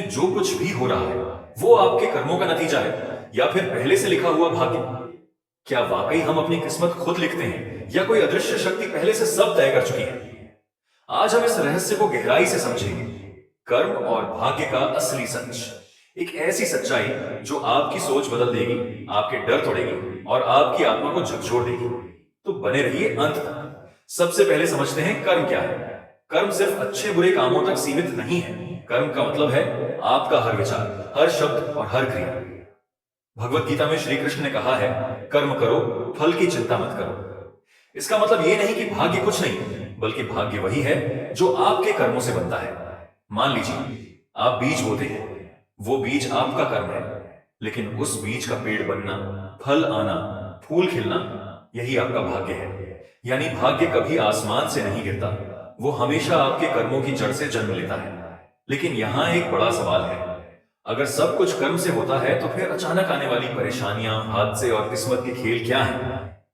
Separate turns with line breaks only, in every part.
में जो कुछ भी हो रहा है वो आपके कर्मों का नतीजा है या फिर पहले से लिखा हुआ भाग्य? क्या वाकई हम अपनी किस्मत खुद लिखते हैं या कोई अदृश्य शक्ति पहले से सब तय कर चुकी है? आज हम इस रहस्य को गहराई से समझेंगे। कर्म और भाग्य का असली सच, एक ऐसी सच्चाई जो आपकी सोच बदल देगी, आपके डर तोड़ेगी और आपकी आत्मा को झकझोर देगी। तो बने रहिए अंत तक। सबसे पहले समझते हैं कर्म क्या है। कर्म सिर्फ अच्छे बुरे कामों तक सीमित नहीं है। कर्म का मतलब है आपका हर विचार, हर शब्द और हर क्रिया। भगवत गीता में श्री कृष्ण ने कहा है, कर्म करो, फल की चिंता मत करो। इसका मतलब यह नहीं कि भाग्य कुछ नहीं, बल्कि भाग्य वही है जो आपके कर्मों से बनता है। मान लीजिए आप बीज बोते हैं, वो बीज आपका कर्म है, लेकिन उस बीज का पेड़ बनना, फल आना, फूल खिलना, यही आपका भाग्य है। यानी भाग्य कभी आसमान से नहीं गिरता, वो हमेशा आपके कर्मों की जड़ से जन्म लेता है। लेकिन यहां एक बड़ा सवाल है, अगर सब कुछ कर्म से होता है तो फिर अचानक आने वाली परेशानियां, हादसे और किस्मत के खेल क्या हैं?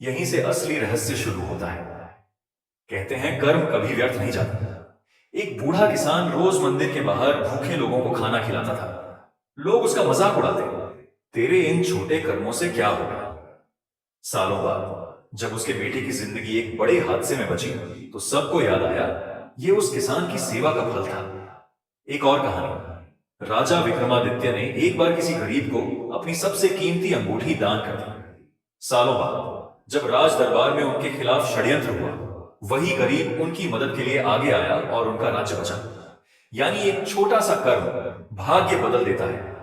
यहीं से असली रहस्य शुरू होता है। कहते हैं कर्म कभी व्यर्थ नहीं जाता। एक बूढ़ा किसान रोज मंदिर के बाहर भूखे लोगों को खाना खिलाता था। लोग उसका मजाक उड़ाते, तेरे इन छोटे कर्मों से क्या होगा? सालों बाद जब उसके बेटे की जिंदगी एक बड़े हादसे में बची तो सबको याद आया ये उस किसान की सेवा का फल था। एक और कहानी, राजा विक्रमादित्य ने एक बार किसी गरीब को अपनी सबसे कीमती अंगूठी दान कर दी। सालों बाद जब राज दरबार में उनके खिलाफ षड्यंत्र हुआ, वही गरीब उनकी मदद के लिए आगे आया और उनका राज्य बचा। यानी एक छोटा सा कर्म भाग्य बदल देता है।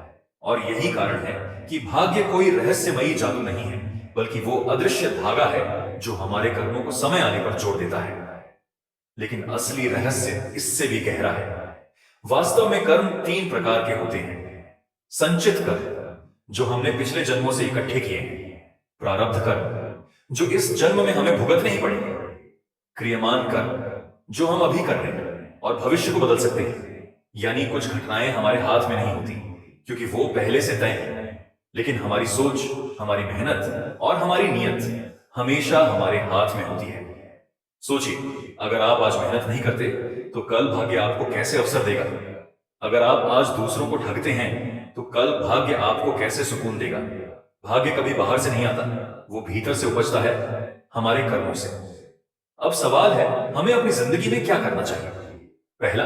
और यही कारण है कि भाग्य कोई रहस्यमयी जादू नहीं है, बल्कि वो अदृश्य धागा है जो हमारे कर्मों को समय आने पर जोड़ देता है। लेकिन असली रहस्य इससे भी गहरा है। वास्तव में कर्म तीन प्रकार के होते हैं। संचित कर्म जो हमने पिछले जन्मों से इकट्ठे किए हैं, प्रारब्ध कर्म जो इस जन्म में हमें भुगतने ही पड़ेंगे, क्रियमान कर्म जो हम अभी कर रहे हैं और भविष्य को बदल सकते हैं। यानी कुछ घटनाएं हमारे हाथ में नहीं होती क्योंकि वो पहले से तय है, लेकिन हमारी सोच, हमारी मेहनत और हमारी नीयत हमेशा हमारे हाथ में होती है। सोचिए, अगर आप आज मेहनत नहीं करते तो कल भाग्य आपको कैसे अवसर देगा? अगर आप आज दूसरों को ठगते हैं तो कल भाग्य आपको कैसे सुकून देगा? भाग्य कभी बाहर से नहीं आता, वो भीतर से उपजता है, हमारे कर्मों से। अब सवाल है, हमें अपनी जिंदगी में क्या करना चाहिए? पहला,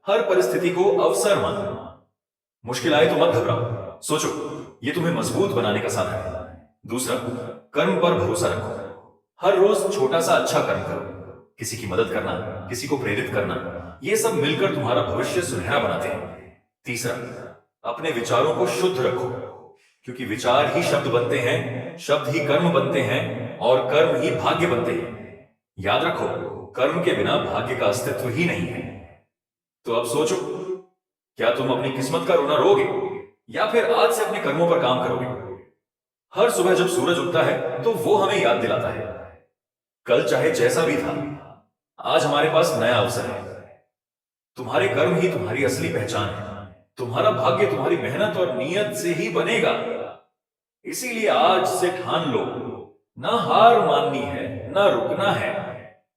हर परिस्थिति को अवसर मानो। मुश्किल आए तो मत घबराओ, सोचो ये तुम्हें मजबूत बनाने का साधन है। दूसरा, कर्म पर भरोसा रखो। हर रोज छोटा सा अच्छा कर्म करो। किसी की मदद करना, किसी को प्रेरित करना, ये सब मिलकर तुम्हारा भविष्य सुनहरा बनाते हैं। तीसरा, अपने विचारों को शुद्ध रखो, क्योंकि विचार ही शब्द बनते हैं, शब्द ही कर्म बनते हैं और कर्म ही भाग्य बनते हैं। याद रखो, कर्म के बिना भाग्य का अस्तित्व ही नहीं है। तो अब सोचो, क्या तुम अपनी किस्मत का रोना रोगे या फिर आज से अपने कर्मों पर काम करोगे? हर सुबह जब सूरज उगता है तो वो हमें याद दिलाता है, कल चाहे जैसा भी था, आज हमारे पास नया अवसर है। तुम्हारे कर्म ही तुम्हारी असली पहचान है। तुम्हारा भाग्य तुम्हारी मेहनत और नीयत से ही बनेगा। इसीलिए आज से ठान लो, ना हार माननी है, ना रुकना है।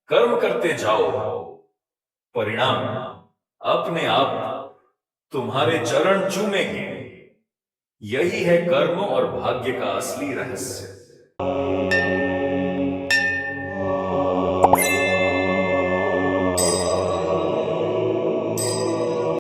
कर्म करते जाओ, परिणाम अपने आप तुम्हारे चरण चूमेंगे। यही है कर्म और भाग्य का असली रहस्य।